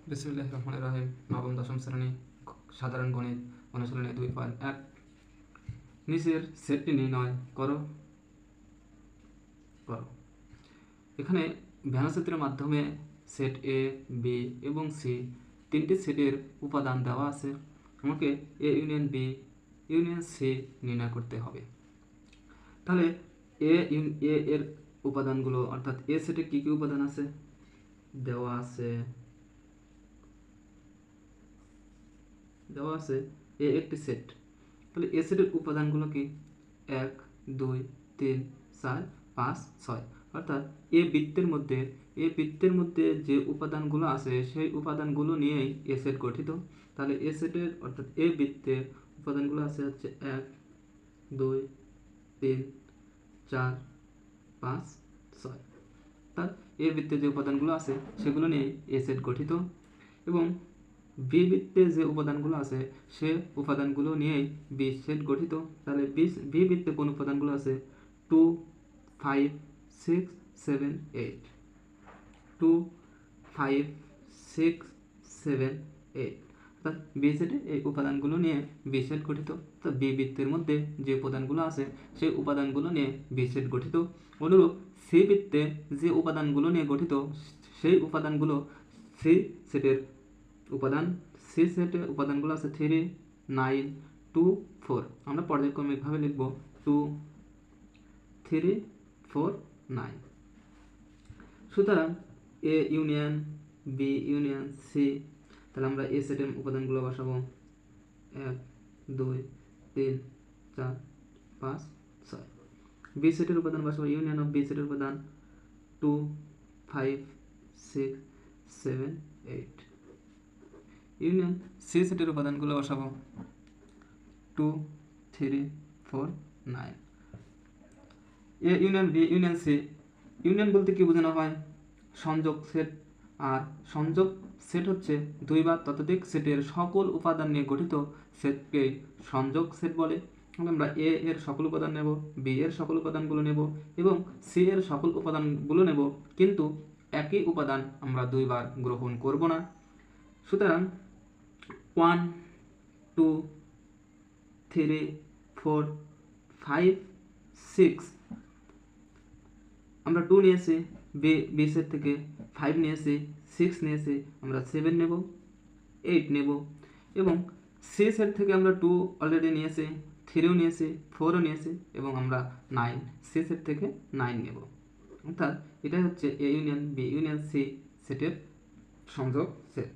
বিসমিল্লাহির রহমানির রহিম। নবম দশম শ্রেণী সাধারণ গণিত অনুশীলনী 2.1। নিচের সেটটি নির্ণয় করো। এখানে ভেনাচিত্রের মাধ্যমে সেট এ, বি এবং সি তিনটি সেটের উপাদান দেওয়া আছে। আমাকে A union B union C নির্ণয় করতে হবে। তাহলে এ এর উপাদানগুলো, অর্থাৎ এ সেটে কী কী উপাদান আছে দেওয়া আছে এ একটি সেট। তাহলে এ সেটের উপাদানগুলো কি? 1, 2, 3, 4, 5, 6। অর্থাৎ এ বৃত্তের মধ্যে যে উপাদানগুলো আছে সেই উপাদানগুলো নিয়েই এ সেট গঠিত। তাহলে এ সেটের অর্থাৎ এ বৃত্তের উপাদানগুলো আছে হচ্ছে 1, 2, 3, 4, 5, 6। অর্থাৎ এ বৃত্তে যে উপাদানগুলো আছে সেগুলো নিয়েই এ সেট গঠিত। এবং বি বৃত্তে যে উপাদানগুলো আছে সে উপাদানগুলো নিয়েই বি সেট গঠিত। তাহলে বি বৃত্তে কোন উপাদানগুলো আছে? 2, 5, 6, 7, 8। 2, 5, 6, 7, 8। অর্থাৎ বি সেটে এই উপাদানগুলো নিয়ে বি সেট গঠিত। তো বি বৃত্তের মধ্যে যে উপাদানগুলো আছে সেই উপাদানগুলো নিয়ে বি সেট গঠিত। অনুরূপ সি বৃত্তে যে উপাদানগুলো নিয়ে গঠিত সেই উপাদানগুলো সি সেটের উপাদান। সি সেটের উপাদানগুলো আছে 3, 9, 2, 4। আমরা পর্যায়ক্রমিকভাবে লিখব 2, 3, 4, 9। সুতরাং A union B union C. তাহলে আমরা এ সেটের উপাদানগুলো বসাবো 1, 2, 3, 4, 5, 6। বি সেটের উপাদান বসাবো ইউনিয়ন অফ বি সেটের উপাদান 2, 5, 6, 7, 8। ইউনিয়ন সি সেটের উপাদানগুলো বসাবো 2, 3, 4, 9। A union B union C. Union বলতে কি বোঝানো হয়? সংযোগ সেট। আর সংযোগ সেট হচ্ছে দুই বা ততোধিক সেটের সকল উপাদান নিয়ে গঠিত সেটকে সংযোগ সেট বলে। আমরা এ এর সকল উপাদান নেব, বি এর সকল উপাদানগুলো নেব এবং সি এর সকল উপাদানগুলো নেব, কিন্তু একই উপাদান আমরা দুইবার গ্রহণ করব না। সুতরাং 1, 2, 3, 4, 5, 6 আমরা 2 নিয়েছি বি সেট থেকে, 5 নিয়েছি, 6 নিয়েছি, আমরা 7 নেব, 8 নেব। এবং সি সেট থেকে আমরা 2 অলরেডি নিয়েছি, 3ও নিয়েছি, 4ও নিয়েছি এবং আমরা 9 সি সেট থেকে 9 নেব। অর্থাৎ এটাই হচ্ছে A union B union C সেটের সংযোগ সেট।